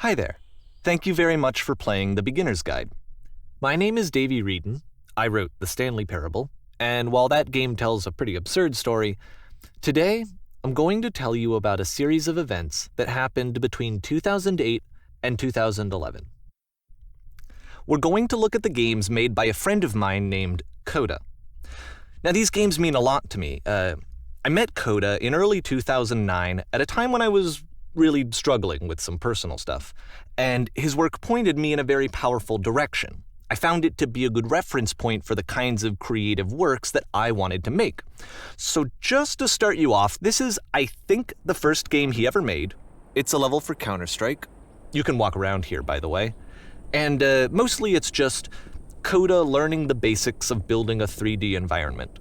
Hi there. Thank you very much for playing The Beginner's Guide. My name is Davey Reedon. I wrote The Stanley Parable, and while that game tells a pretty absurd story, today I'm going to tell you about a series of events that happened between 2008 and 2011. We're going to look at the games made by a friend of mine named Coda. Now, these games mean a lot to me. I met Coda in early 2009 at a time when I was really struggling with some personal stuff, and his work pointed me in a very powerful direction. I found it to be a good reference point for the kinds of creative works that I wanted to make. So just to start you off, this is, I think, the first game he ever made. It's a level for Counter-Strike. You can walk around here, by the way. And mostly it's just Coda learning the basics of building a 3D environment.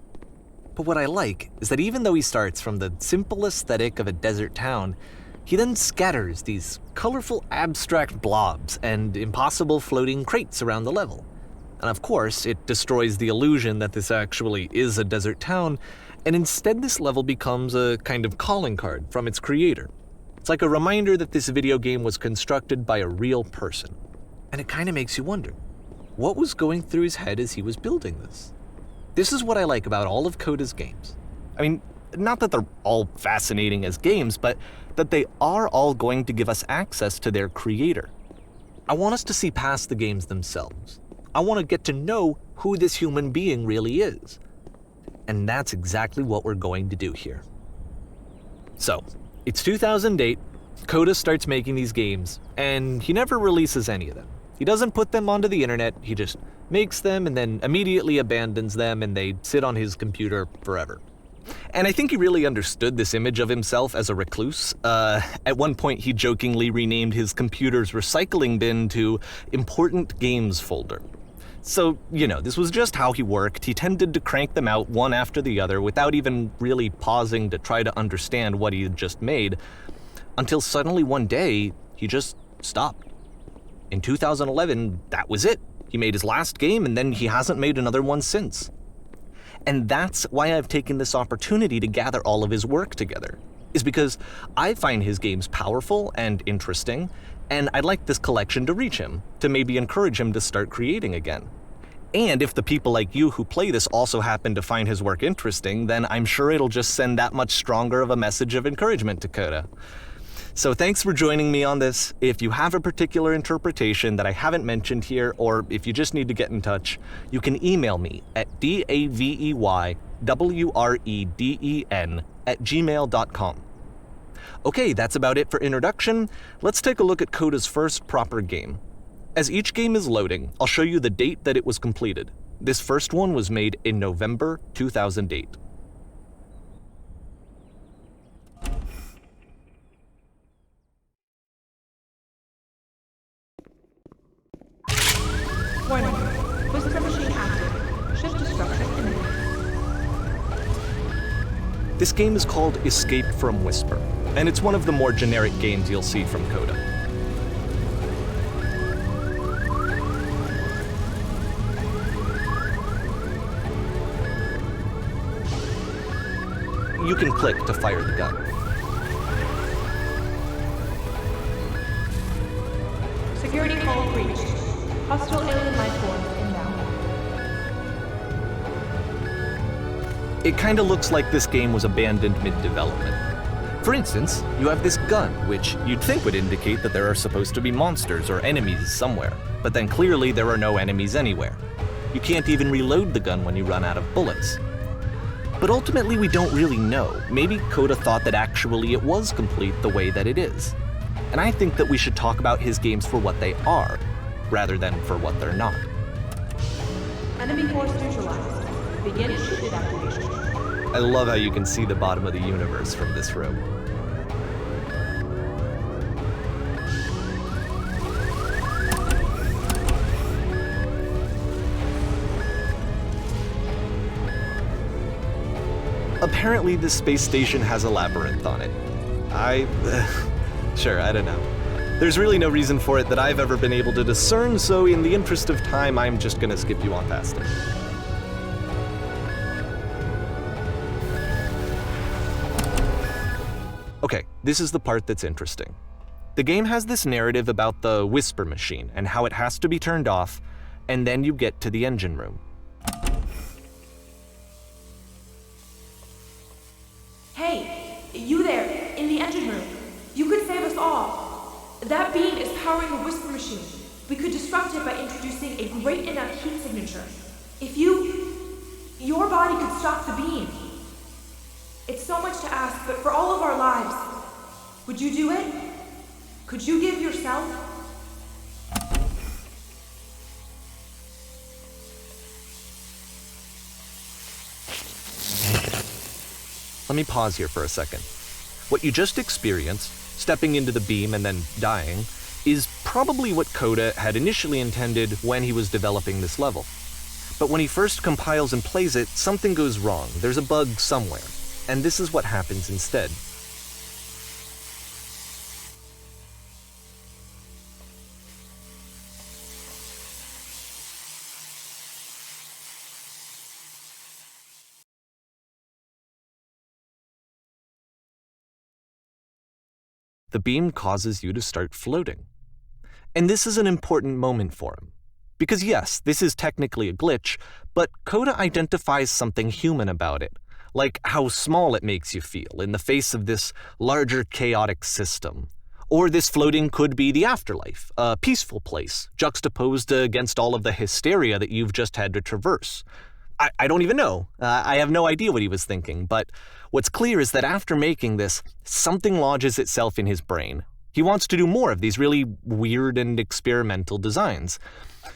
But what I like is that even though he starts from the simple aesthetic of a desert town, he then scatters these colorful abstract blobs and impossible floating crates around the level. And of course, it destroys the illusion that this actually is a desert town, and instead this level becomes a kind of calling card from its creator. It's like a reminder that this video game was constructed by a real person. And it kind of makes you wonder, what was going through his head as he was building this? This is what I like about all of Coda's games. I mean, not that they're all fascinating as games, but that they are all going to give us access to their creator. I want us to see past the games themselves. I want to get to know who this human being really is. And that's exactly what we're going to do here. So, it's 2008, Coda starts making these games, and he never releases any of them. He doesn't put them onto the internet, he just makes them and then immediately abandons them, and they sit on his computer forever. And I think he really understood this image of himself as a recluse. At one point, he jokingly renamed his computer's recycling bin to Important Games Folder. So, this was just how he worked. He tended to crank them out one after the other without even really pausing to try to understand what he had just made, until suddenly one day, he just stopped. In 2011, that was it. He made his last game, and then he hasn't made another one since. And that's why I've taken this opportunity to gather all of his work together, is because I find his games powerful and interesting, and I'd like this collection to reach him, to maybe encourage him to start creating again. And if the people like you who play this also happen to find his work interesting, then I'm sure it'll just send that much stronger of a message of encouragement to Coda. So thanks for joining me on this. If you have a particular interpretation that I haven't mentioned here, or if you just need to get in touch, you can email me at daveywreden@gmail.com. Okay, that's about it for introduction. Let's take a look at Coda's first proper game. As each game is loading, I'll show you the date that it was completed. This first one was made in November 2008. Warning. Whisper machine active. Shift destruction imminent. This game is called Escape from Whisper, and it's one of the more generic games you'll see from Coda. You can click to fire the gun. Security call breached. Hostile alien life forms inbound. It kinda looks like this game was abandoned mid-development. For instance, you have this gun, which you'd think would indicate that there are supposed to be monsters or enemies somewhere, but then clearly there are no enemies anywhere. You can't even reload the gun when you run out of bullets. But ultimately we don't really know. Maybe Coda thought that actually it was complete the way that it is. And I think that we should talk about his games for what they are, rather than for what they're not. Enemy force neutralized. Begin shielded activation. I love how you can see the bottom of the universe from this room. Apparently this space station has a labyrinth on it. Sure, I don't know. There's really no reason for it that I've ever been able to discern, so in the interest of time, I'm just gonna skip you on past it. Okay, this is the part that's interesting. The game has this narrative about the whisper machine and how it has to be turned off, and then you get to the engine room. Hey, you there, in the engine room. You could save us all. That beam is powering the whisper machine. We could disrupt it by introducing a great enough heat signature. If your body could stop the beam. It's so much to ask, but for all of our lives, would you do it? Could you give yourself? Let me pause here for a second. What you just experienced, stepping into the beam and then dying, is probably what Coda had initially intended when he was developing this level. But when he first compiles and plays it, something goes wrong. There's a bug somewhere, and this is what happens instead. The beam causes you to start floating. And this is an important moment for him. Because yes, this is technically a glitch, but Coda identifies something human about it, like how small it makes you feel in the face of this larger chaotic system. Or this floating could be the afterlife, a peaceful place, juxtaposed against all of the hysteria that you've just had to traverse. I don't even know. I have no idea what he was thinking, but what's clear is that after making this, something lodges itself in his brain. He wants to do more of these really weird and experimental designs.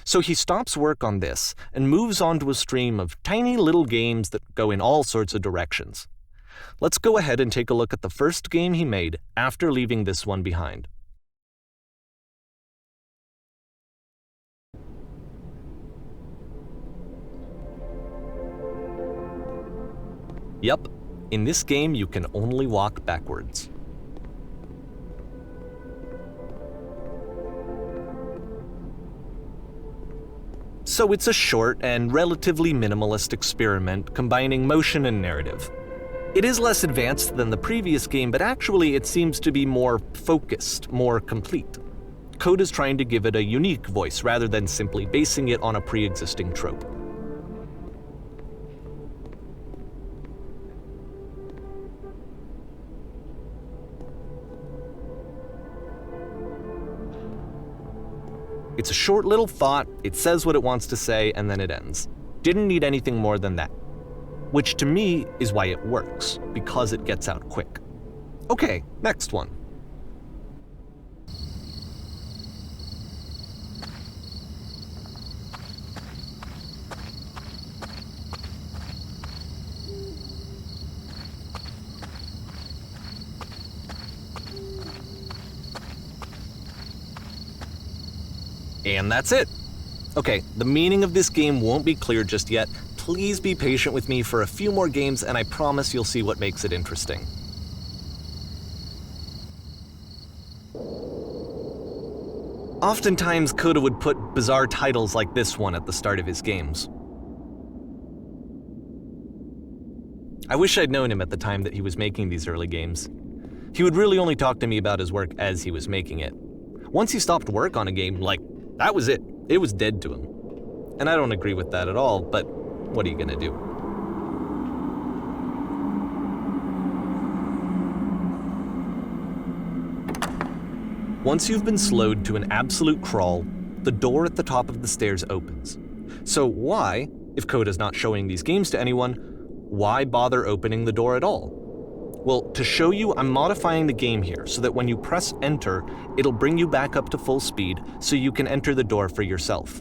So he stops work on this and moves on to a stream of tiny little games that go in all sorts of directions. Let's go ahead and take a look at the first game he made after leaving this one behind. Yep, in this game you can only walk backwards. So it's a short and relatively minimalist experiment combining motion and narrative. It is less advanced than the previous game, but actually it seems to be more focused, more complete. Coda's trying to give it a unique voice rather than simply basing it on a pre-existing trope. It's a short little thought, it says what it wants to say, and then it ends. Didn't need anything more than that. Which to me is why it works, because it gets out quick. Okay, next one. And that's it. Okay, the meaning of this game won't be clear just yet. Please be patient with me for a few more games, and I promise you'll see what makes it interesting. Oftentimes, Coda would put bizarre titles like this one at the start of his games. I wish I'd known him at the time that he was making these early games. He would really only talk to me about his work as he was making it. Once he stopped work on a game, that was it. It was dead to him. And I don't agree with that at all, but what are you gonna do? Once you've been slowed to an absolute crawl, the door at the top of the stairs opens. So why, if Coda's not showing these games to anyone, why bother opening the door at all? Well, to show you, I'm modifying the game here so that when you press enter, it'll bring you back up to full speed so you can enter the door for yourself.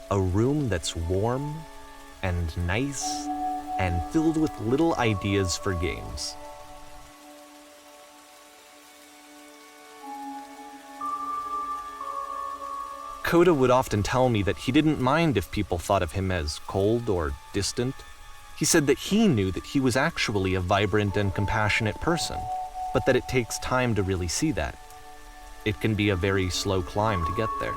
A room that's warm and nice and filled with little ideas for games. Coda would often tell me that he didn't mind if people thought of him as cold or distant. He said that he knew that he was actually a vibrant and compassionate person, but that it takes time to really see that. It can be a very slow climb to get there.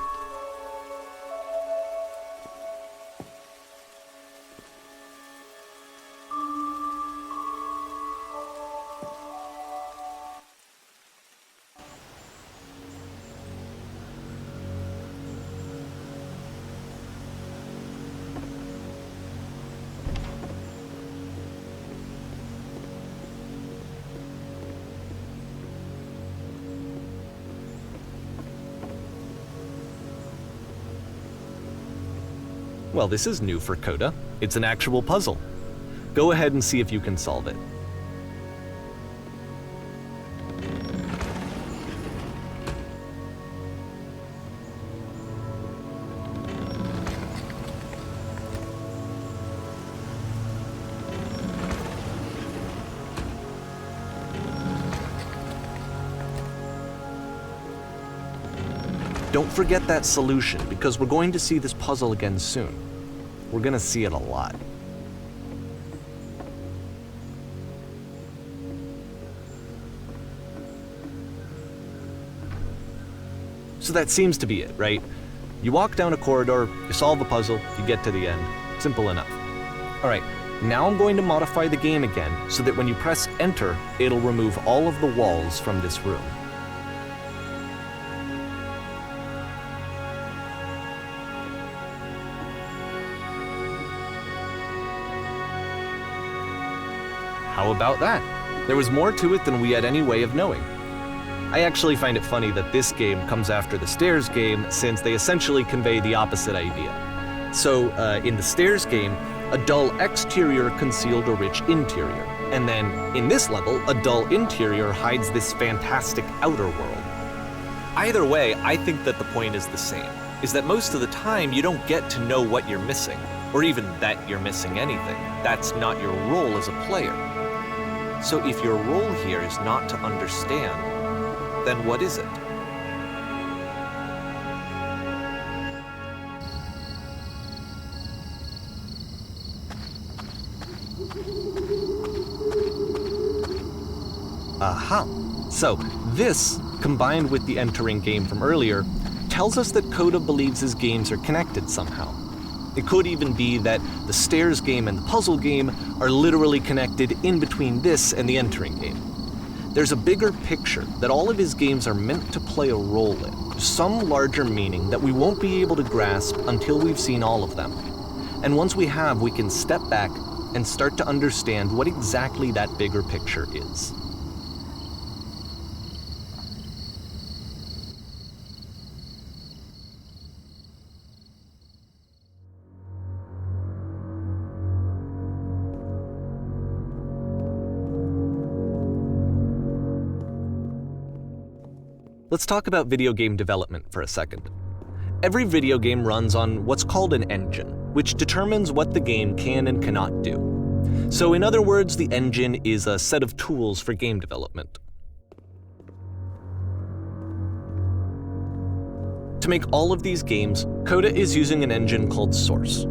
Well, this is new for Coda. It's an actual puzzle. Go ahead and see if you can solve it. Don't forget that solution, because we're going to see this puzzle again soon. We're going to see it a lot. So that seems to be it, right? You walk down a corridor, you solve a puzzle, you get to the end. Simple enough. All right, now I'm going to modify the game again so that when you press enter, it'll remove all of the walls from this room. How about that? There was more to it than we had any way of knowing. I actually find it funny that this game comes after the Stairs game, since they essentially convey the opposite idea. So, in the Stairs game, a dull exterior concealed a rich interior. And then, in this level, a dull interior hides this fantastic outer world. Either way, I think that the point is the same, is that most of the time you don't get to know what you're missing, or even that you're missing anything. That's not your role as a player. So if your role here is not to understand, then what is it? Aha! So this, combined with the entering game from earlier, tells us that Coda believes his games are connected somehow. It could even be that the Stairs game and the puzzle game are literally connected in between this and the entering game. There's a bigger picture that all of his games are meant to play a role in, some larger meaning that we won't be able to grasp until we've seen all of them. And once we have, we can step back and start to understand what exactly that bigger picture is. Let's talk about video game development for a second. Every video game runs on what's called an engine, which determines what the game can and cannot do. So in other words, the engine is a set of tools for game development. To make all of these games, Coda is using an engine called Source.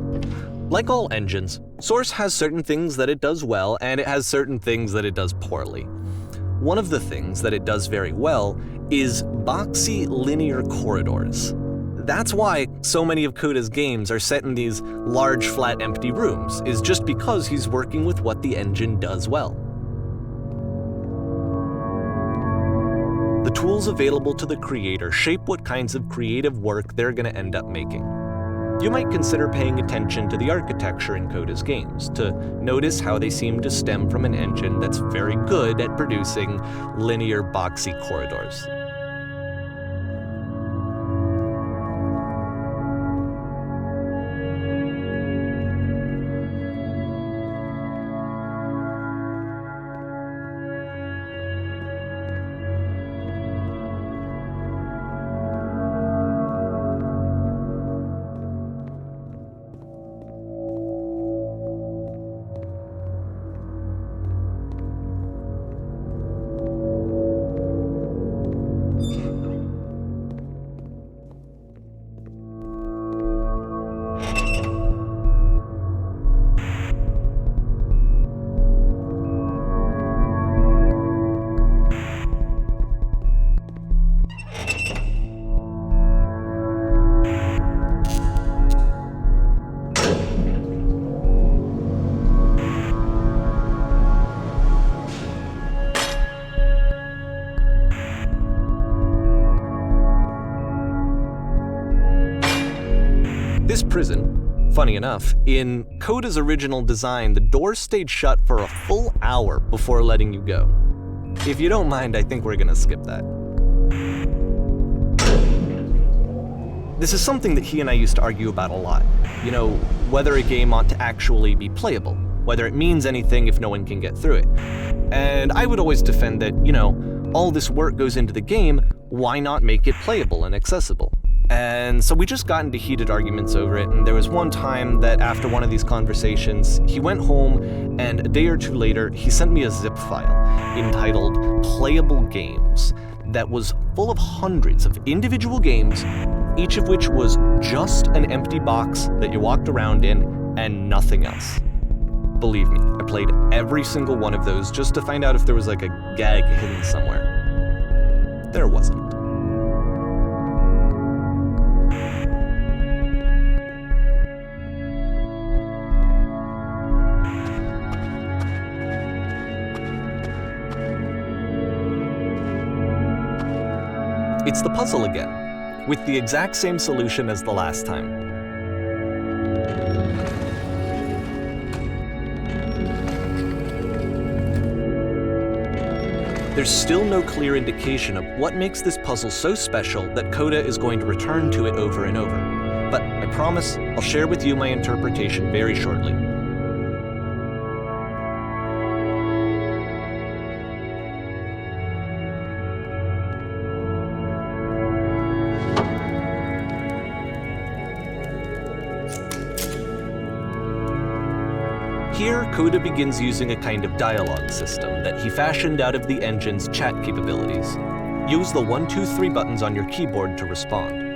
Like all engines, Source has certain things that it does well, and it has certain things that it does poorly. One of the things that it does very well is boxy linear corridors. That's why so many of Coda's games are set in these large, flat, empty rooms, is just because he's working with what the engine does well. The tools available to the creator shape what kinds of creative work they're going to end up making. You might consider paying attention to the architecture in Coda's games, to notice how they seem to stem from an engine that's very good at producing linear, boxy corridors. funny enough, in Coda's original design, the doors stayed shut for a full hour before letting you go. If you don't mind, I think we're gonna skip that. This is something that he and I used to argue about a lot. You know, whether a game ought to actually be playable, whether it means anything if no one can get through it. And I would always defend that, you know, all this work goes into the game, why not make it playable and accessible? And so we just got into heated arguments over it, and there was one time that after one of these conversations, he went home, and a day or two later, he sent me a zip file entitled Playable Games that was full of hundreds of individual games, each of which was just an empty box that you walked around in and nothing else. Believe me, I played every single one of those just to find out if there was like a gag hidden somewhere. There wasn't. It's the puzzle again, with the exact same solution as the last time. There's still no clear indication of what makes this puzzle so special that Coda is going to return to it over and over. But I promise I'll share with you my interpretation very shortly. Here, Coda begins using a kind of dialogue system that he fashioned out of the engine's chat capabilities. Use the 1, 2, 3 buttons on your keyboard to respond.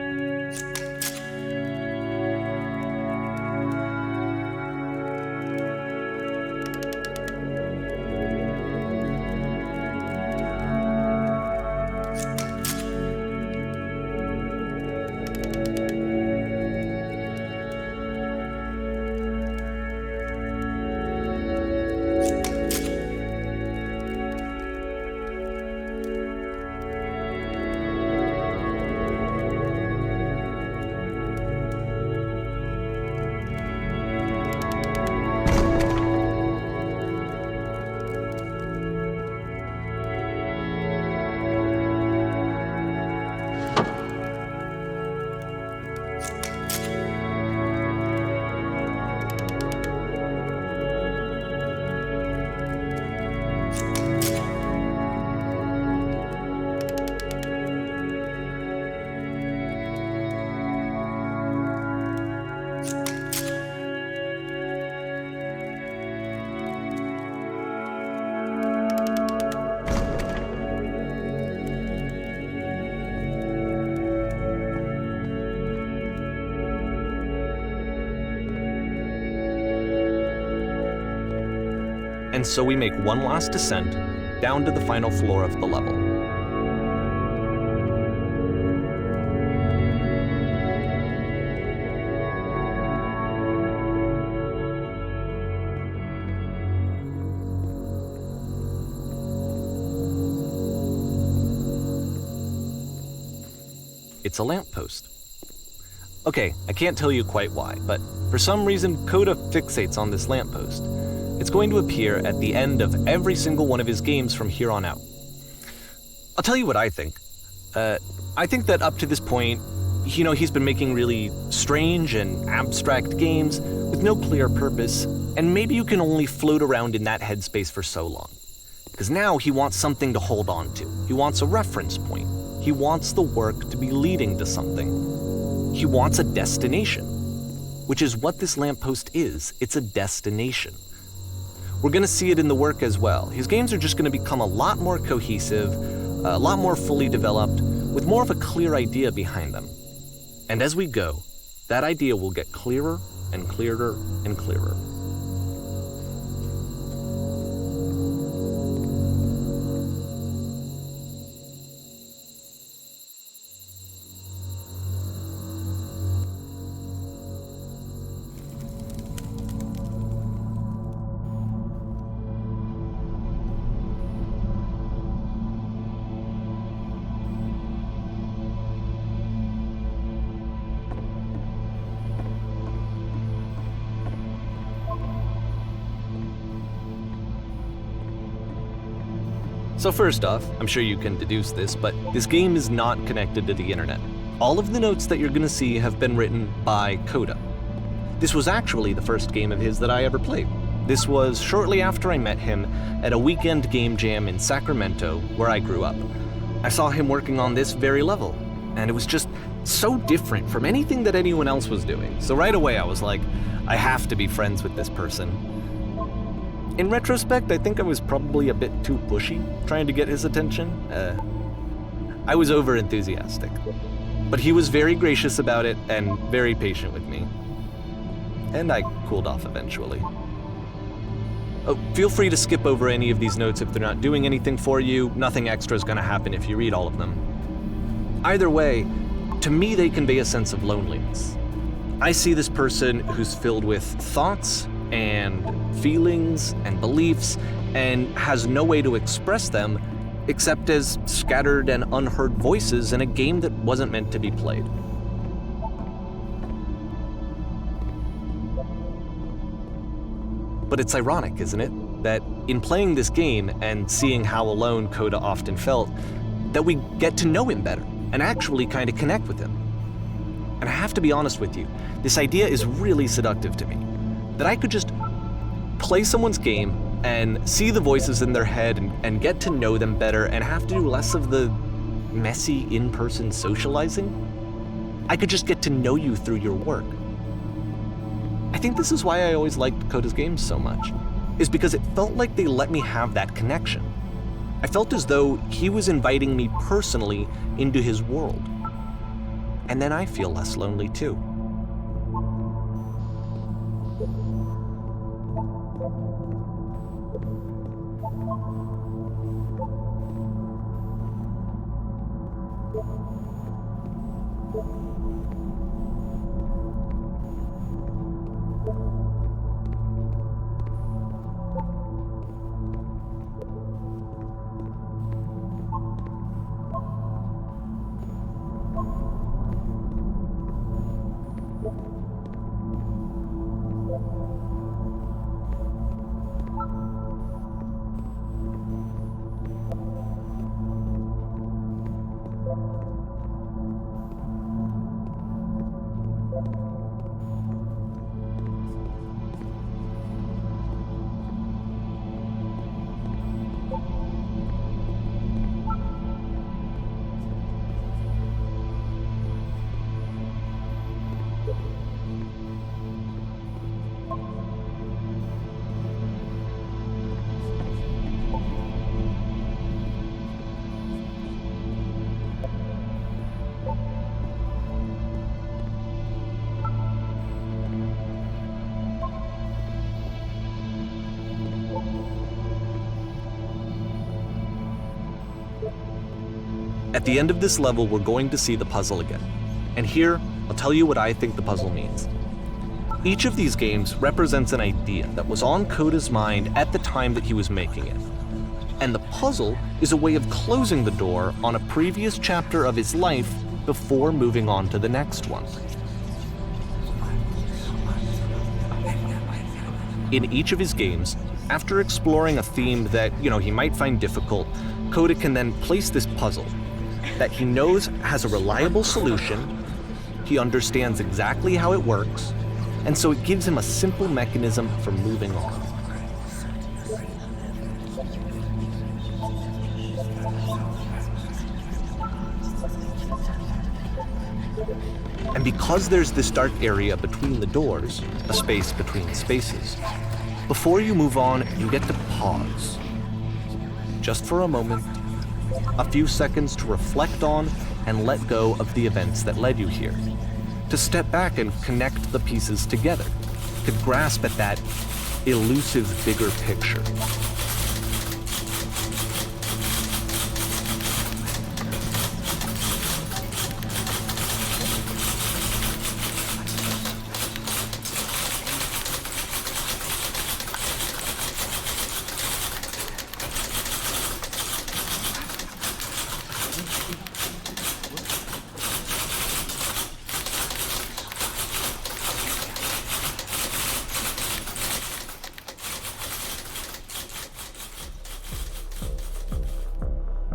And so we make one last descent down to the final floor of the level. It's a lamppost. Okay, I can't tell you quite why, but for some reason Coda fixates on this lamppost. It's going to appear at the end of every single one of his games from here on out. I'll tell you what I think. I think that up to this point, you know, he's been making really strange and abstract games with no clear purpose, and maybe you can only float around in that headspace for so long. Because now he wants something to hold on to. He wants a reference point. He wants the work to be leading to something. He wants a destination, which is what this lamppost is. It's a destination. We're going to see it in the work as well. His games are just going to become a lot more cohesive, a lot more fully developed, with more of a clear idea behind them. And as we go, that idea will get clearer and clearer and clearer. So first off, I'm sure you can deduce this, but this game is not connected to the internet. All of the notes that you're gonna see have been written by Coda. This was actually the first game of his that I ever played. This was shortly after I met him at a weekend game jam in Sacramento, where I grew up. I saw him working on this very level, and it was just so different from anything that anyone else was doing. So right away I was like, I have to be friends with this person. In retrospect, I think I was probably a bit too pushy, trying to get his attention. I was over-enthusiastic. But he was very gracious about it and very patient with me. And I cooled off eventually. Oh, feel free to skip over any of these notes if they're not doing anything for you. Nothing extra is going to happen if you read all of them. Either way, to me they convey a sense of loneliness. I see this person who's filled with thoughts and feelings and beliefs and has no way to express them except as scattered and unheard voices in a game that wasn't meant to be played. But it's ironic, isn't it, that in playing this game and seeing how alone Coda often felt, that we get to know him better and actually kind of connect with him. And I have to be honest with you, this idea is really seductive to me. That I could just play someone's game and see the voices in their head and get to know them better and have to do less of the messy in-person socializing. I could just get to know you through your work. I think this is why I always liked Coda's games so much, is because it felt like they let me have that connection. I felt as though he was inviting me personally into his world. And then I feel less lonely too. At the end of this level, we're going to see the puzzle again. And here, I'll tell you what I think the puzzle means. Each of these games represents an idea that was on Coda's mind at the time that he was making it. And the puzzle is a way of closing the door on a previous chapter of his life before moving on to the next one. In each of his games, after exploring a theme that, he might find difficult, Coda can then place this puzzle that he knows has a reliable solution, he understands exactly how it works, and so it gives him a simple mechanism for moving on. And because there's this dark area between the doors, a space between spaces, before you move on, you get to pause. Just for a moment, a few seconds to reflect on and let go of the events that led you here. To step back and connect the pieces together. To grasp at that elusive bigger picture.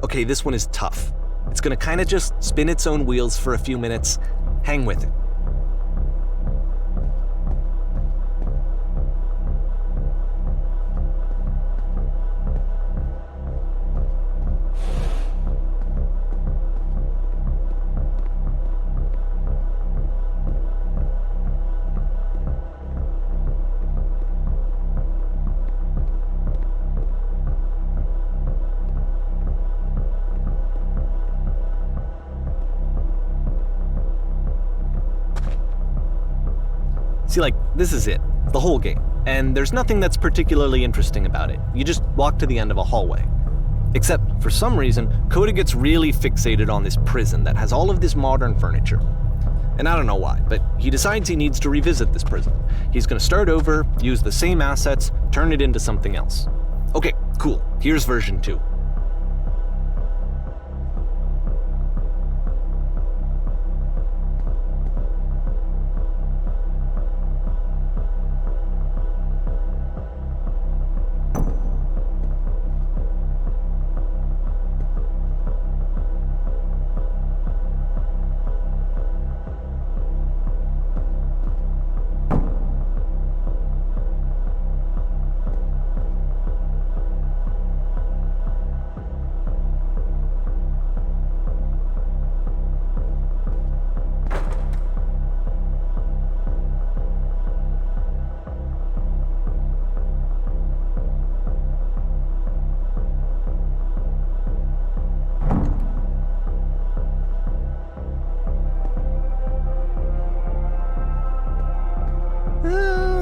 Okay, this one is tough. It's gonna kinda just spin its own wheels for a few minutes. Hang with it. See, like, this is it, the whole game, and there's nothing that's particularly interesting about it. You just walk to the end of a hallway. Except, for some reason, Coda gets really fixated on this prison that has all of this modern furniture. And I don't know why, but he decides he needs to revisit this prison. He's gonna start over, use the same assets, turn it into something else. Okay, cool, here's version 2.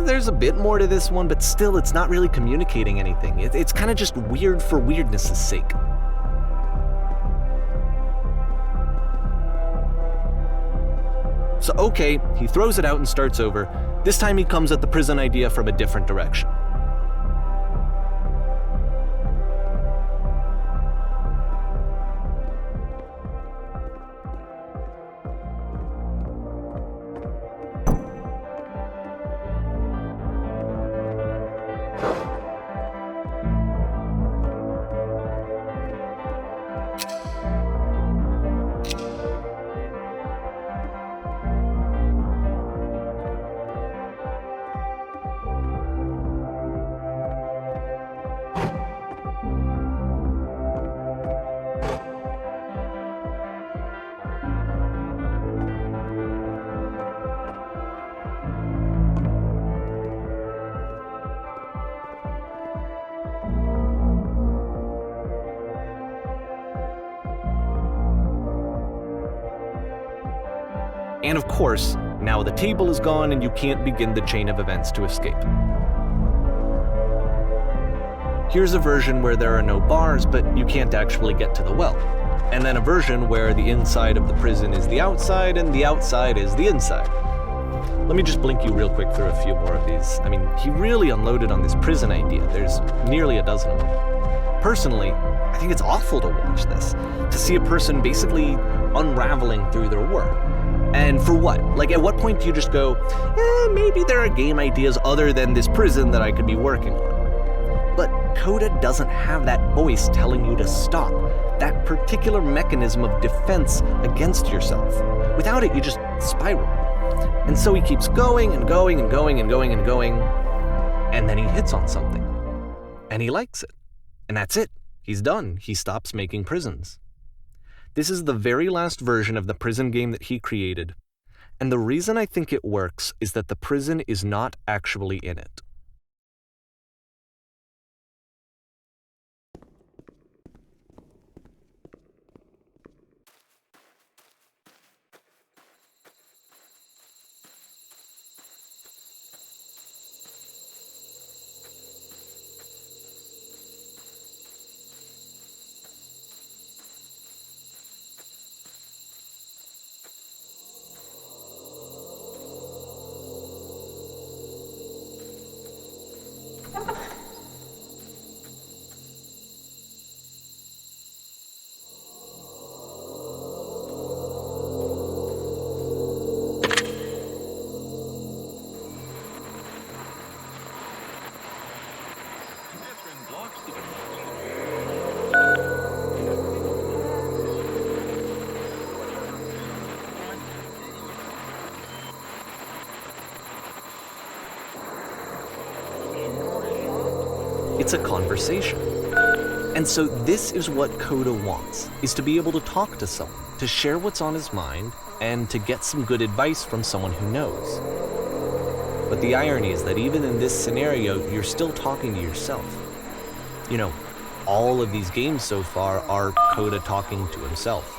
There's a bit more to this one, but still it's not really communicating anything. It's kind of just weird for weirdness' sake. So okay, he throws it out and starts over. This time he comes at the prison idea from a different direction. And of course, now the table is gone and you can't begin the chain of events to escape. Here's a version where there are no bars, but you can't actually get to the well. And then a version where the inside of the prison is the outside and the outside is the inside. Let me just blink you real quick through a few more of these. I mean, he really unloaded on this prison idea. There's nearly a dozen of them. Personally, I think it's awful to watch this, to see a person basically unraveling through their work. And for what? Like, at what point do you just go, maybe there are game ideas other than this prison that I could be working on? But Coda doesn't have that voice telling you to stop, that particular mechanism of defense against yourself. Without it, you just spiral. And so he keeps going and going and going and going and going, and then he hits on something. And he likes it. And that's it. He's done. He stops making prisons. This is the very last version of the prison game that he created, and the reason I think it works is that the prison is not actually in it. It's a conversation. And so this is what Coda wants, is to be able to talk to someone, to share what's on his mind, and to get some good advice from someone who knows. But the irony is that even in this scenario, you're still talking to yourself. You know, all of these games so far are Coda talking to himself.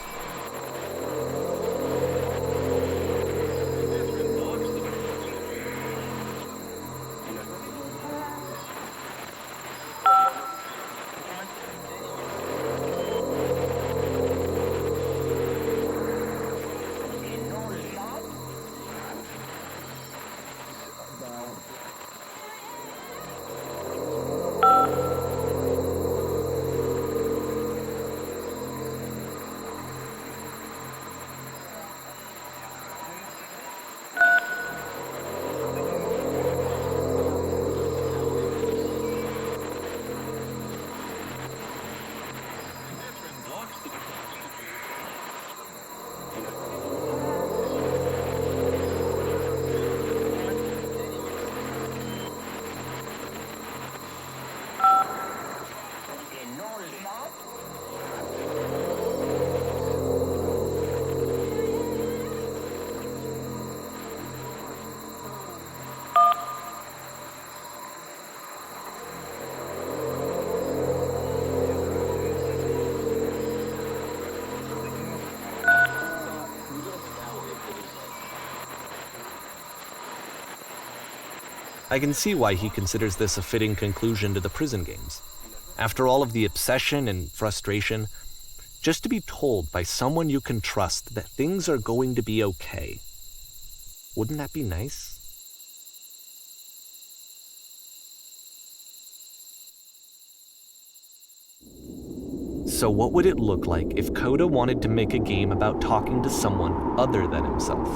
I can see why he considers this a fitting conclusion to the prison games. After all of the obsession and frustration, just to be told by someone you can trust that things are going to be okay. Wouldn't that be nice? So what would it look like if Coda wanted to make a game about talking to someone other than himself?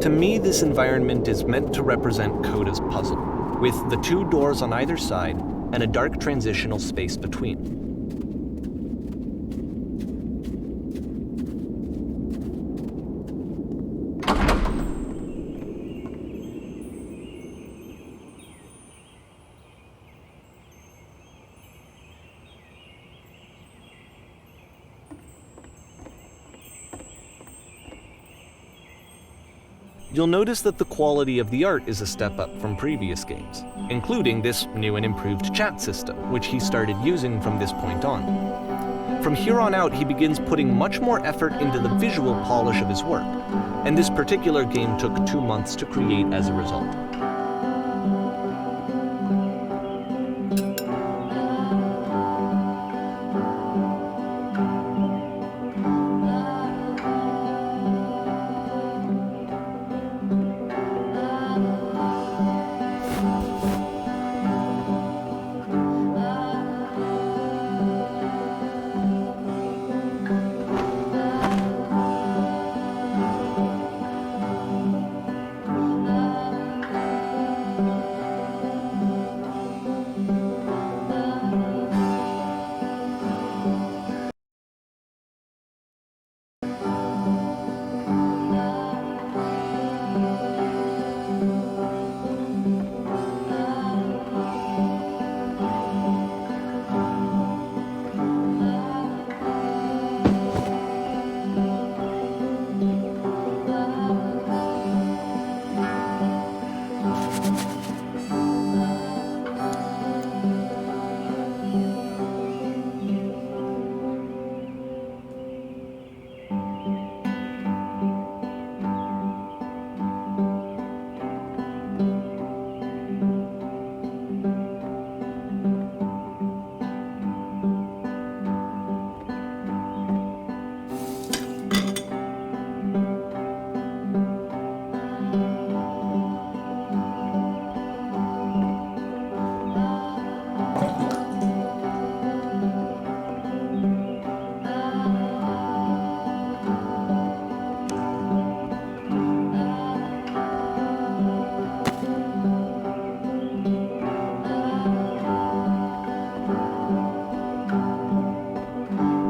To me, this environment is meant to represent Coda's puzzle, with the two doors on either side and a dark transitional space between. You'll notice that the quality of the art is a step up from previous games, including this new and improved chat system, which he started using from this point on. From here on out, he begins putting much more effort into the visual polish of his work, and this particular game took 2 months to create as a result.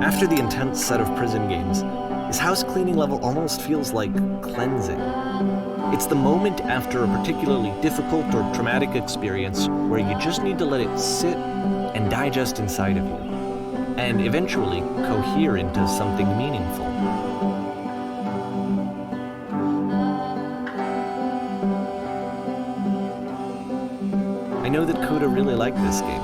After the intense set of prison games, This house cleaning level almost feels like cleansing. It's the moment after a particularly difficult or traumatic experience where you just need to let it sit and digest inside of you, and eventually cohere into something meaningful. I know that Coda really liked this game.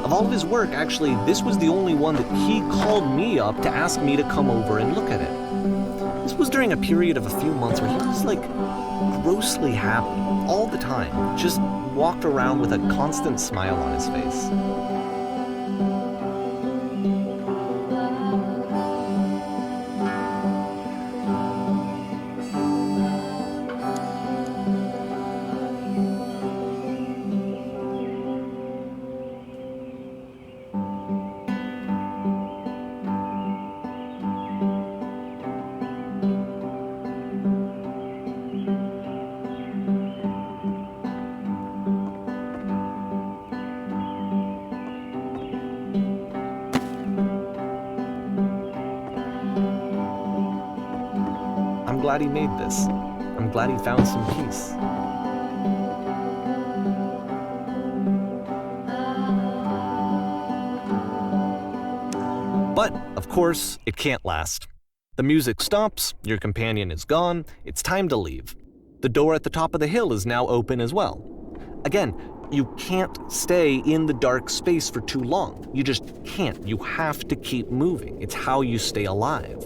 Of all of his work, actually, this was the only one that he called me up to ask me to come over and look at it. This was during a period of a few months where he was like grossly happy all the time, just walked around with a constant smile on his face. I'm glad he made this. I'm glad he found some peace. But, of course, it can't last. The music stops, your companion is gone, it's time to leave. The door at the top of the hill is now open as well. Again, you can't stay in the dark space for too long. You just can't. You have to keep moving. It's how you stay alive.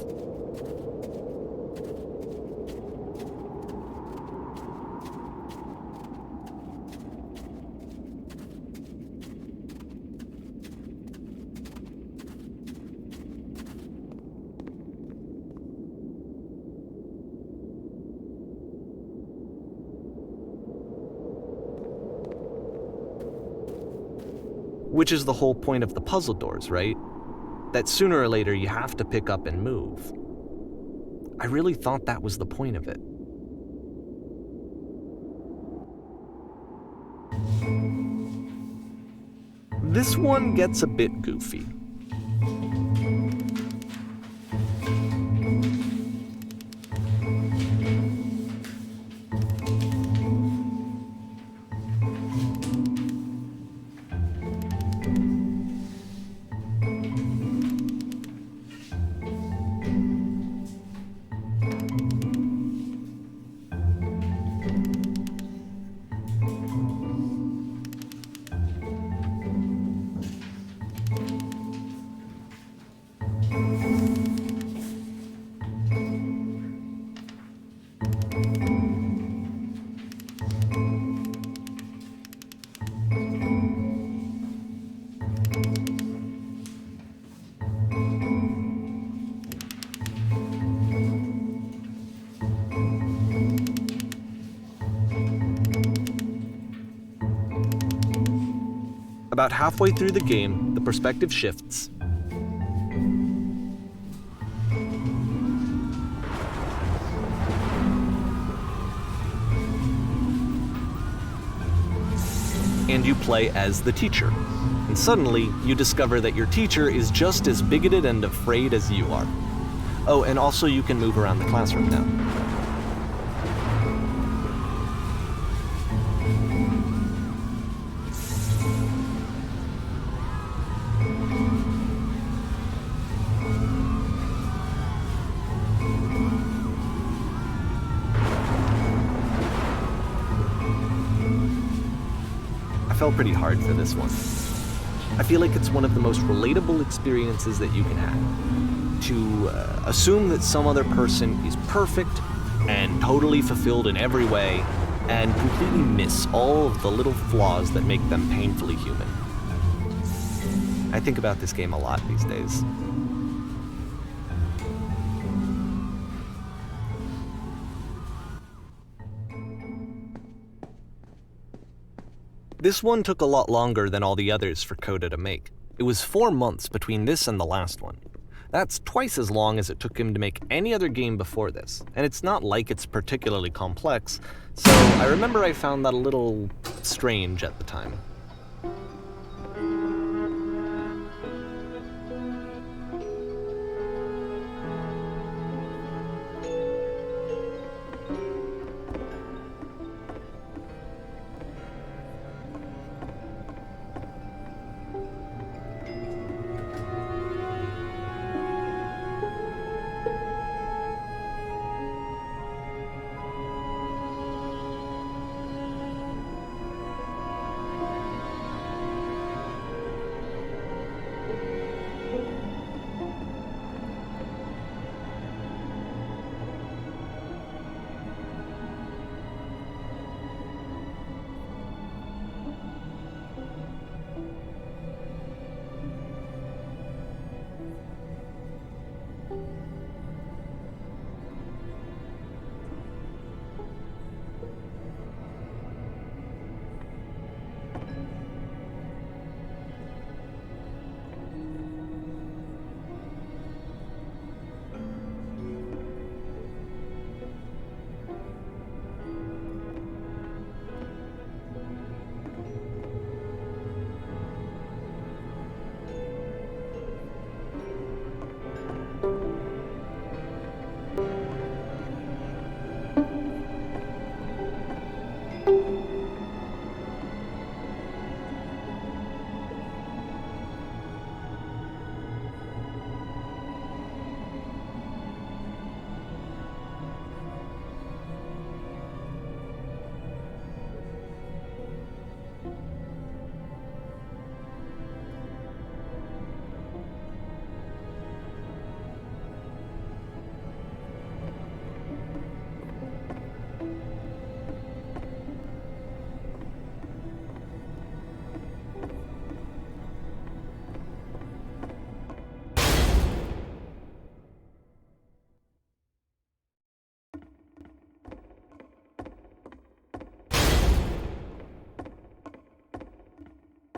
Which is the whole point of the puzzle doors, right? That sooner or later you have to pick up and move. I really thought that was the point of it. This one gets a bit goofy. About halfway through the game, the perspective shifts. And you play as the teacher. And suddenly, you discover that your teacher is just as bigoted and afraid as you are. Oh, and also you can move around the classroom now. I fell pretty hard for this one. I feel like it's one of the most relatable experiences that you can have. To assume that some other person is perfect and totally fulfilled in every way, and completely miss all of the little flaws that make them painfully human. I think about this game a lot these days. This one took a lot longer than all the others for Coda to make. It was 4 months between this and the last one. That's twice as long as it took him to make any other game before this, and it's not like it's particularly complex, so I remember I found that a little strange at the time.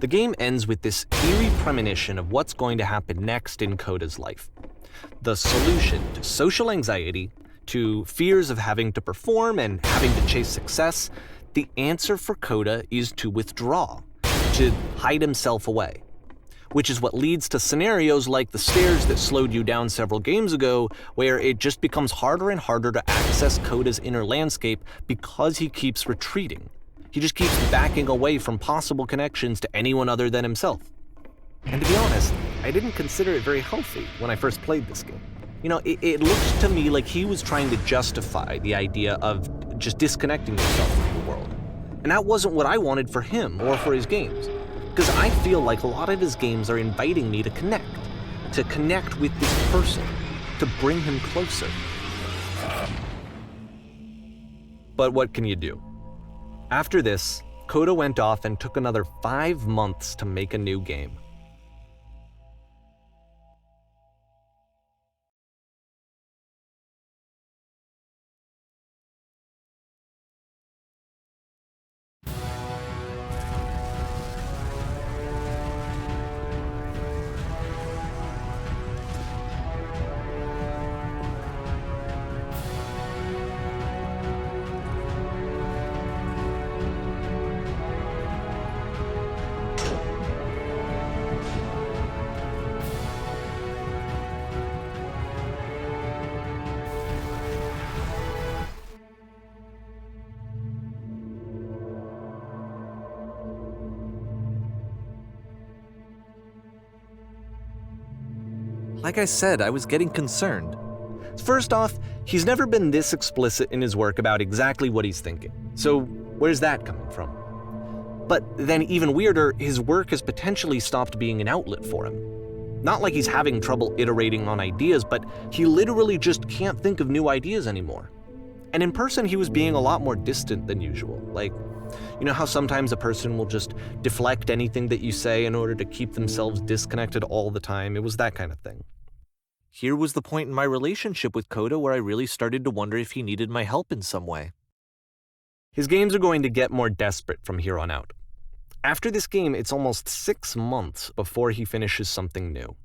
The game ends with this eerie premonition of what's going to happen next in Koda's life. The solution to social anxiety, to fears of having to perform and having to chase success, the answer for Koda is to withdraw, to hide himself away. Which is what leads to scenarios like the stairs that slowed you down several games ago, where it just becomes harder and harder to access Koda's inner landscape because he keeps retreating. He just keeps backing away from possible connections to anyone other than himself. And to be honest, I didn't consider it very healthy when I first played this game. It looked to me like he was trying to justify the idea of just disconnecting himself from the world. And that wasn't what I wanted for him or for his games. Because I feel like a lot of his games are inviting me to connect with this person, to bring him closer. But what can you do? After this, Koda went off and took another 5 months to make a new game. Like I said, I was getting concerned. First off, he's never been this explicit in his work about exactly what he's thinking. So where's that coming from? But then even weirder, his work has potentially stopped being an outlet for him. Not like he's having trouble iterating on ideas, but he literally just can't think of new ideas anymore. And in person, he was being a lot more distant than usual. Like, you know how sometimes a person will just deflect anything that you say in order to keep themselves disconnected all the time? It was that kind of thing. Here was the point in my relationship with Koda where I really started to wonder if he needed my help in some way. His games are going to get more desperate from here on out. After this game, it's almost 6 months before he finishes something new.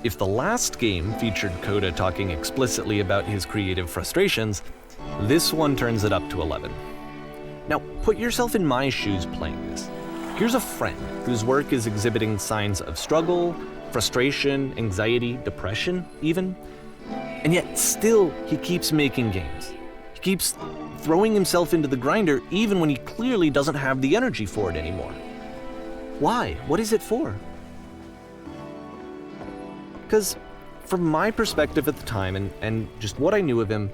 If the last game featured Koda talking explicitly about his creative frustrations, this one turns it up to 11. Now, put yourself in my shoes playing this. Here's a friend whose work is exhibiting signs of struggle, frustration, anxiety, depression, even. And yet, still, he keeps making games. He keeps throwing himself into the grinder even when he clearly doesn't have the energy for it anymore. Why? What is it for? Because from my perspective at the time and just what I knew of him,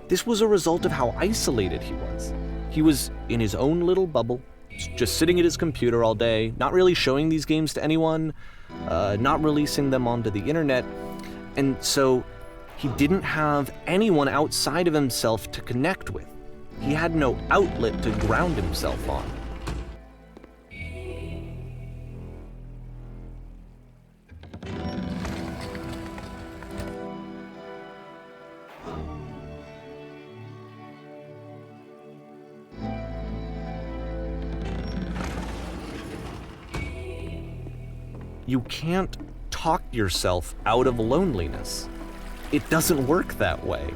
this was a result of how isolated he was. He was in his own little bubble, just sitting at his computer all day, not really showing these games to anyone, not releasing them onto the internet, and so he didn't have anyone outside of himself to connect with. He had no outlet to ground himself on. You can't talk yourself out of loneliness. It doesn't work that way.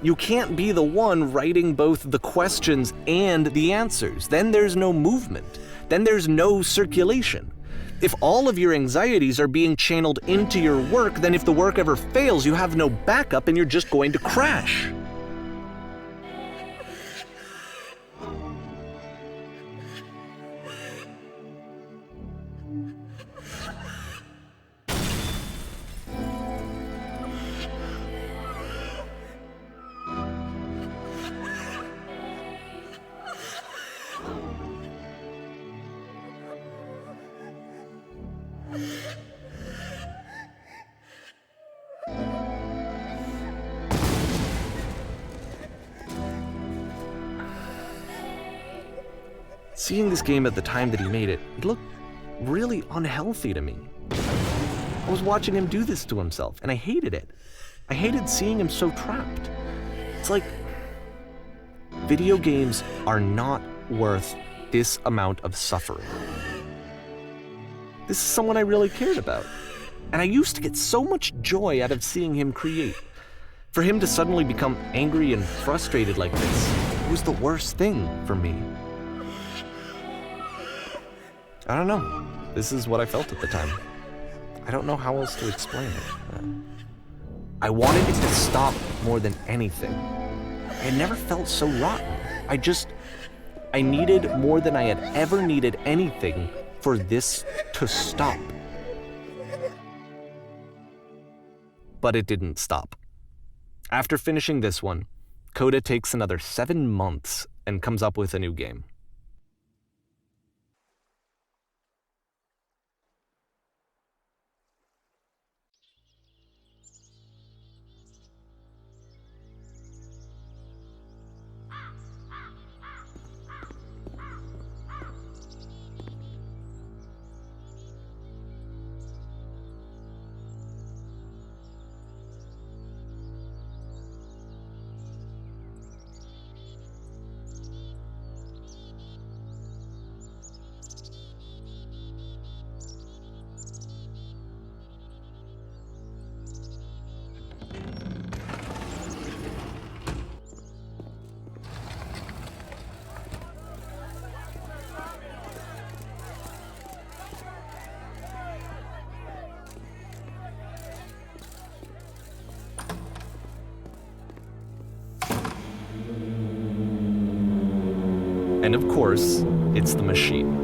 You can't be the one writing both the questions and the answers. Then there's no movement. Then there's no circulation. If all of your anxieties are being channeled into your work, then if the work ever fails, you have no backup and you're just going to crash. Seeing this game at the time that he made it, it looked really unhealthy to me. I was watching him do this to himself, and I hated it. I hated seeing him so trapped. It's like, video games are not worth this amount of suffering. This is someone I really cared about, and I used to get so much joy out of seeing him create. For him to suddenly become angry and frustrated like this, it was the worst thing for me. I don't know. This is what I felt at the time. I don't know how else to explain it. I wanted it to stop more than anything. I had never felt so rotten. I needed more than I had ever needed anything for this to stop. But it didn't stop. After finishing this one, Coda takes another 7 months and comes up with a new game. And of course, it's the machine.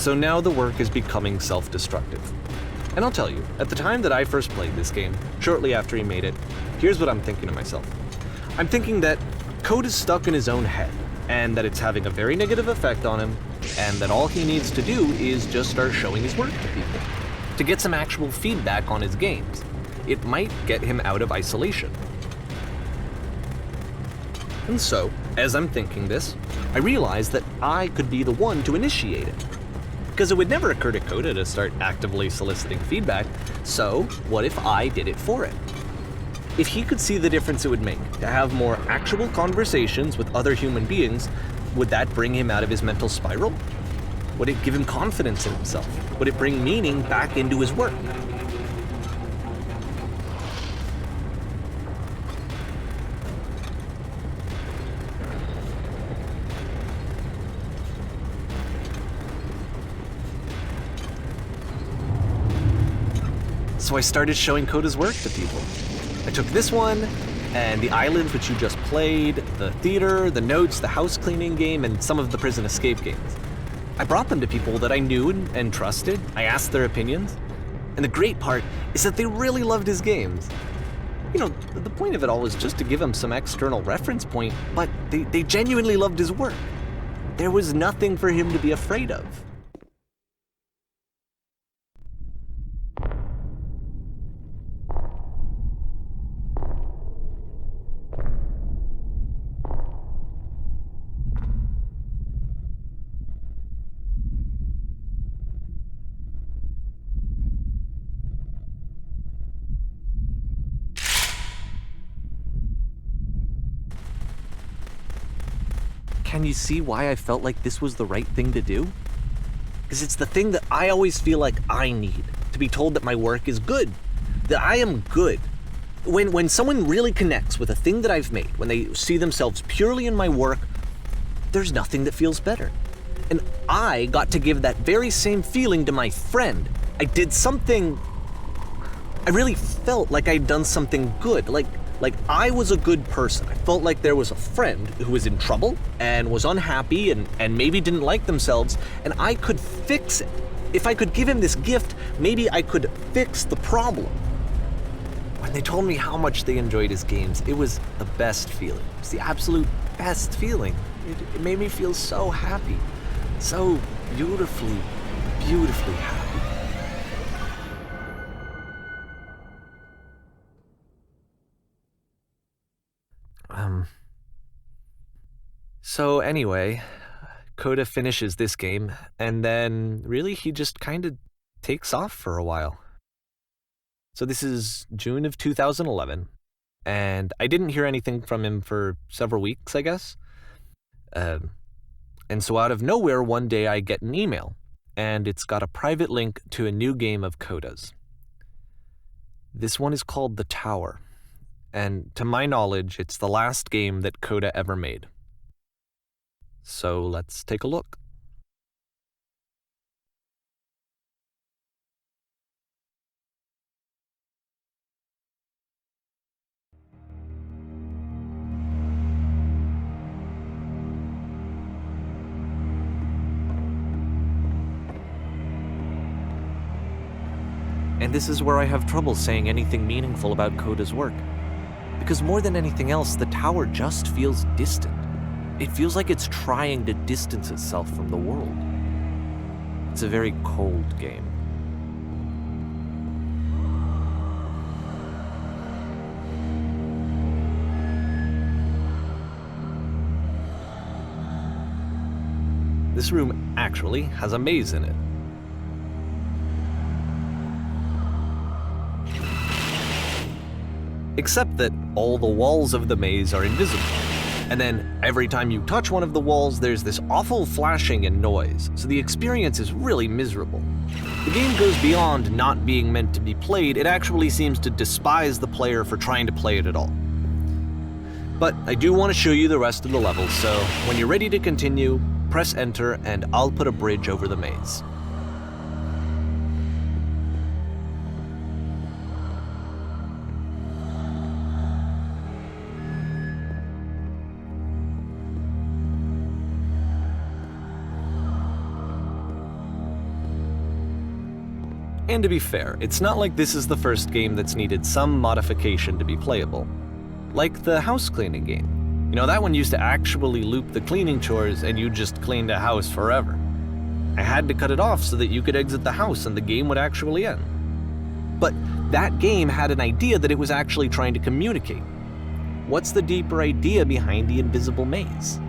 So now the work is becoming self-destructive. And I'll tell you, at the time that I first played this game, shortly after he made it, here's what I'm thinking to myself. I'm thinking that Code is stuck in his own head, and that it's having a very negative effect on him, and that all he needs to do is just start showing his work to people, to get some actual feedback on his games. It might get him out of isolation. And so, as I'm thinking this, I realize that I could be the one to initiate it. Because it would never occur to Coda to start actively soliciting feedback, so what if I did it for him? If he could see the difference it would make to have more actual conversations with other human beings, would that bring him out of his mental spiral? Would it give him confidence in himself? Would it bring meaning back into his work? So I started showing Coda's work to people. I took this one, and the islands which you just played, the theater, the notes, the house cleaning game, and some of the prison escape games. I brought them to people that I knew and trusted. I asked their opinions. And the great part is that they really loved his games. You know, the point of it all was just to give him some external reference point, but they genuinely loved his work. There was nothing for him to be afraid of. Can you see why I felt like this was the right thing to do? Because it's the thing that I always feel like I need, to be told that my work is good, that I am good. When someone really connects with a thing that I've made, when they see themselves purely in my work, there's nothing that feels better. And I got to give that very same feeling to my friend. I did something, I really felt like I'd done something good, like I was a good person. I felt like there was a friend who was in trouble and was unhappy and maybe didn't like themselves, and I could fix it. If I could give him this gift, maybe I could fix the problem. When they told me how much they enjoyed his games, it was the best feeling. It was the absolute best feeling. It made me feel so happy, so beautifully, beautifully happy. So anyway, Coda finishes this game, and then really he just kind of takes off for a while. So this is June of 2011, and I didn't hear anything from him for several weeks, I guess. And so out of nowhere, one day I get an email, and it's got a private link to a new game of Coda's. This one is called The Tower, and to my knowledge, it's the last game that Coda ever made. So let's take a look. And this is where I have trouble saying anything meaningful about Coda's work. Because more than anything else, the tower just feels distant. It feels like it's trying to distance itself from the world. It's a very cold game. This room actually has a maze in it. Except that all the walls of the maze are invisible. And then every time you touch one of the walls, there's this awful flashing and noise, so the experience is really miserable. The game goes beyond not being meant to be played, it actually seems to despise the player for trying to play it at all. But I do want to show you the rest of the levels, so when you're ready to continue, press enter and I'll put a bridge over the maze. And to be fair, it's not like this is the first game that's needed some modification to be playable. Like the house cleaning game. You know, that one used to actually loop the cleaning chores and you just cleaned a house forever. I had to cut it off so that you could exit the house and the game would actually end. But that game had an idea that it was actually trying to communicate. What's the deeper idea behind the invisible maze?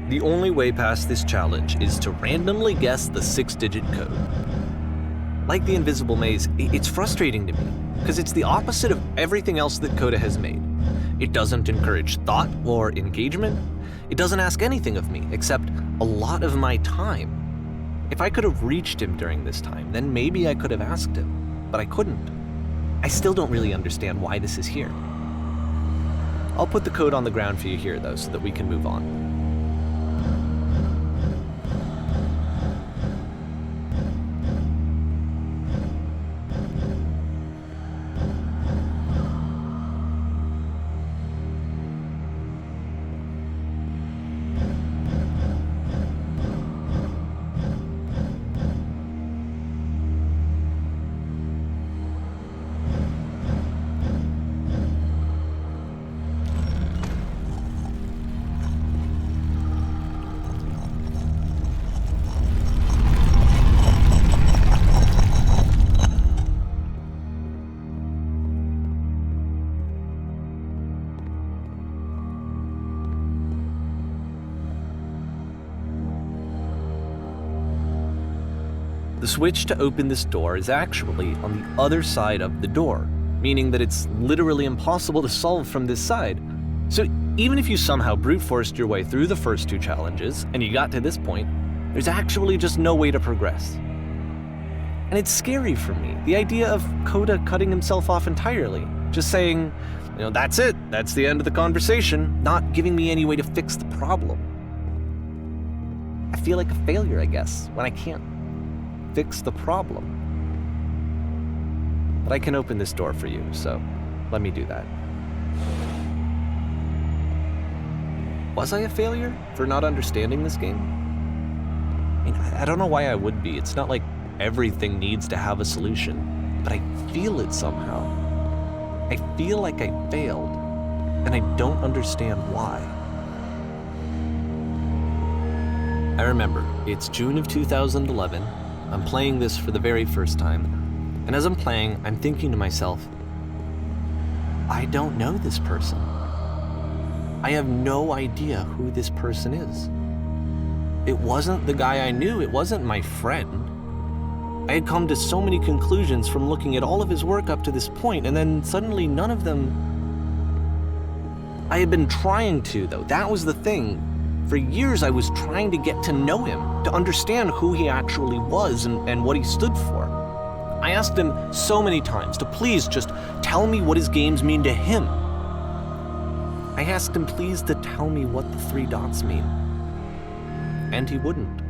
The only way past this challenge is to randomly guess the 6-digit code. Like the invisible maze, it's frustrating to me, because it's the opposite of everything else that Coda has made. It doesn't encourage thought or engagement. It doesn't ask anything of me, except a lot of my time. If I could have reached him during this time, then maybe I could have asked him, but I couldn't. I still don't really understand why this is here. I'll put the code on the ground for you here, though, so that we can move on. The switch to open this door is actually on the other side of the door, meaning that it's literally impossible to solve from this side. So even if you somehow brute forced your way through the first 2 challenges and you got to this point, there's actually just no way to progress. And it's scary for me, the idea of Coda cutting himself off entirely, just saying, that's it, that's the end of the conversation, not giving me any way to fix the problem. I feel like a failure, I guess, when I can't fix the problem. But I can open this door for you, so let me do that. Was I a failure for not understanding this game? I mean, I don't know why I would be. It's not like everything needs to have a solution, but I feel it somehow. I feel like I failed, and I don't understand why. I remember, it's June of 2011. I'm playing this for the very first time, and as I'm playing, I'm thinking to myself, I don't know this person. I have no idea who this person is. It wasn't the guy I knew, it wasn't my friend. I had come to so many conclusions from looking at all of his work up to this point, and then suddenly none of them... I had been trying to, though, that was the thing. For years, I was trying to get to know him, to understand who he actually was and what he stood for. I asked him so many times to please just tell me what his games mean to him. I asked him please to tell me what the 3 dots mean. And he wouldn't.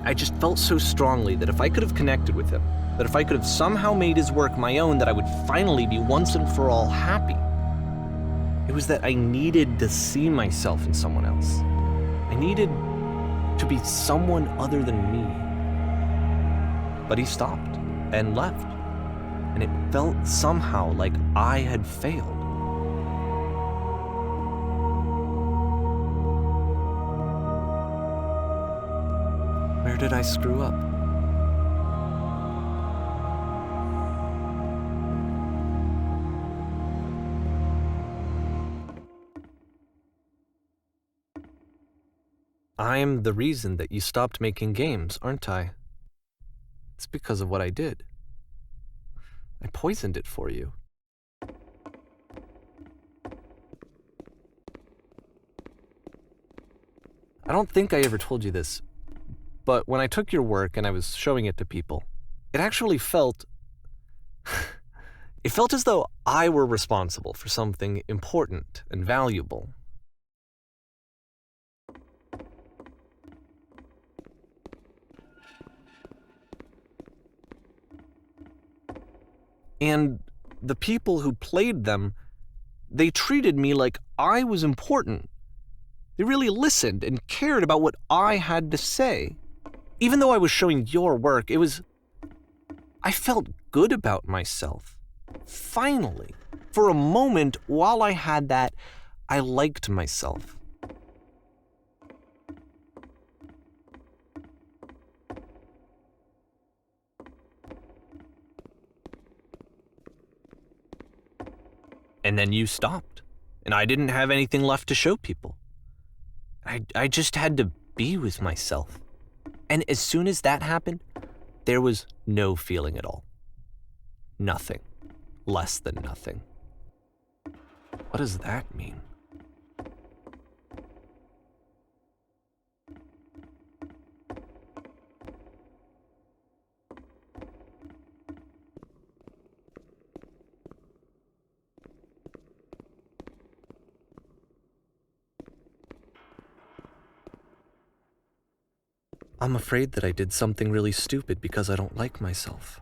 I just felt so strongly that if I could have connected with him, that if I could have somehow made his work my own, that I would finally be once and for all happy. It was that I needed to see myself in someone else. I needed to be someone other than me. But he stopped and left, and it felt somehow like I had failed. Where did I screw up? I'm the reason that you stopped making games, aren't I? It's because of what I did. I poisoned it for you. I don't think I ever told you this, but when I took your work and I was showing it to people, it actually felt... it felt as though I were responsible for something important and valuable. And the people who played them, they treated me like I was important. They really listened and cared about what I had to say. Even though I was showing your work, I felt good about myself. Finally, for a moment, while I had that, I liked myself. And then you stopped, and I didn't have anything left to show people. I just had to be with myself. And as soon as that happened, there was no feeling at all. Nothing. Less than nothing. What does that mean? I'm afraid that I did something really stupid because I don't like myself.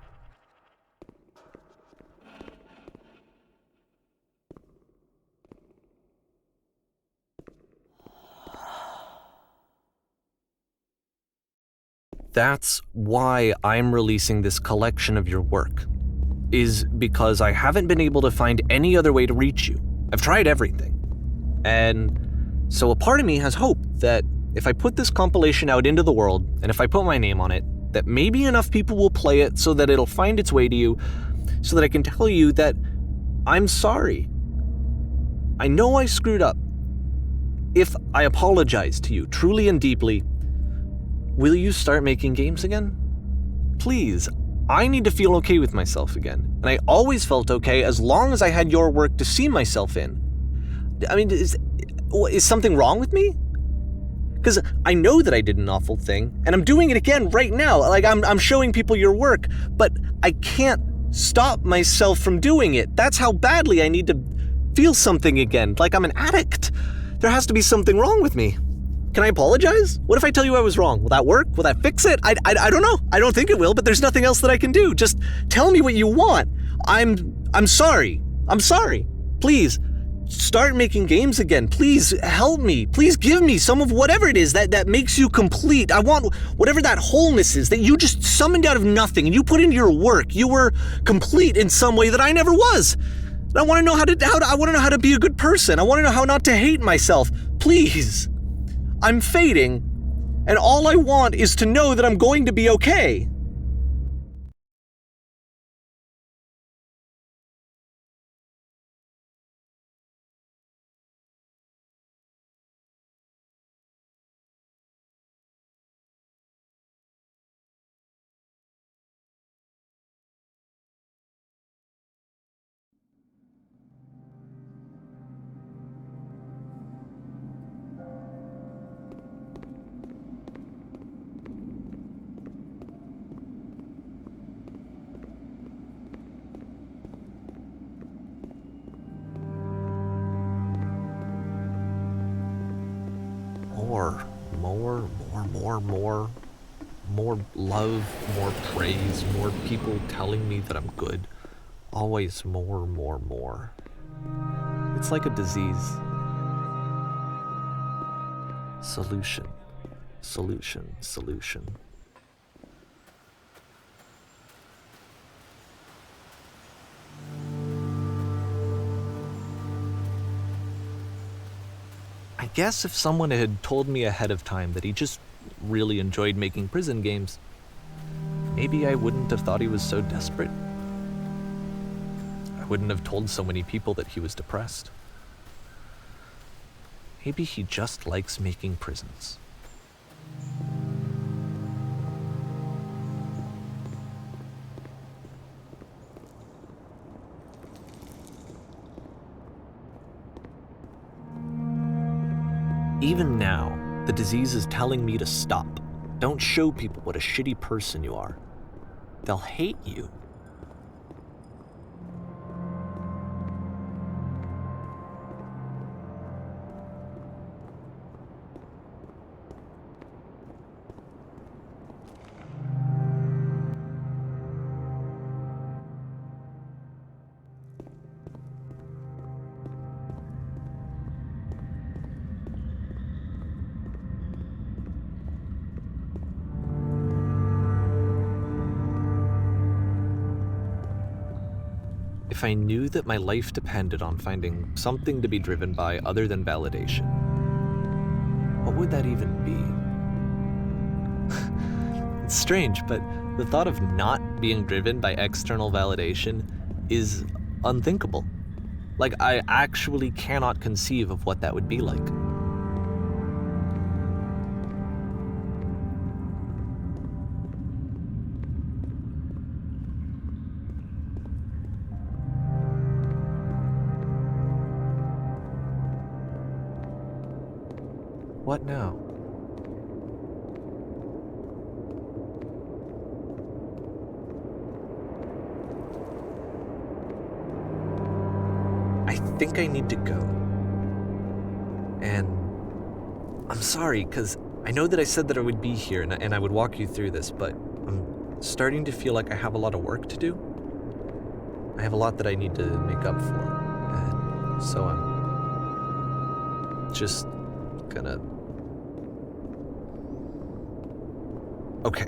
That's why I'm releasing this collection of your work, is because I haven't been able to find any other way to reach you. I've tried everything. And so a part of me has hope that if I put this compilation out into the world, and if I put my name on it, that maybe enough people will play it so that it'll find its way to you, so that I can tell you that I'm sorry. I know I screwed up. If I apologize to you truly and deeply, will you start making games again? Please, I need to feel okay with myself again. And I always felt okay as long as I had your work to see myself in. I mean, is something wrong with me? Because I know that I did an awful thing, and I'm doing it again right now. Like, I'm showing people your work, but I can't stop myself from doing it. That's how badly I need to feel something again, like I'm an addict. There has to be something wrong with me. Can I apologize? What if I tell you I was wrong? Will that work? Will that fix it? I don't know. I don't think it will, but there's nothing else that I can do. Just tell me what you want. I'm sorry. I'm sorry. Please, start making games again. Please help me. Please give me some of whatever it is that makes you complete. I want whatever that wholeness is that you just summoned out of nothing and you put into your work. You were complete in some way that I never was. And I want to know I want to know how to be a good person. I want to know how not to hate myself. Please. I'm fading, and all I want is to know that I'm going to be okay. More love, more praise, more people telling me that I'm good. Always more. It's like a disease. Solution. I guess if someone had told me ahead of time that he just really enjoyed making prison games, maybe I wouldn't have thought he was so desperate. I wouldn't have told so many people that he was depressed. Maybe he just likes making prisons. Even now, the disease is telling me to stop. Don't show people what a shitty person you are. They'll hate you. if I knew that my life depended on finding something to be driven by other than validation? What would that even be? It's strange, but the thought of not being driven by external validation is unthinkable. Like, I actually cannot conceive of what that would be like. What now? I think I need to go. And I'm sorry, because I know that I said that I would be here and I would walk you through this, but I'm starting to feel like I have a lot of work to do. I have a lot that I need to make up for. And so I'm just gonna... Okay.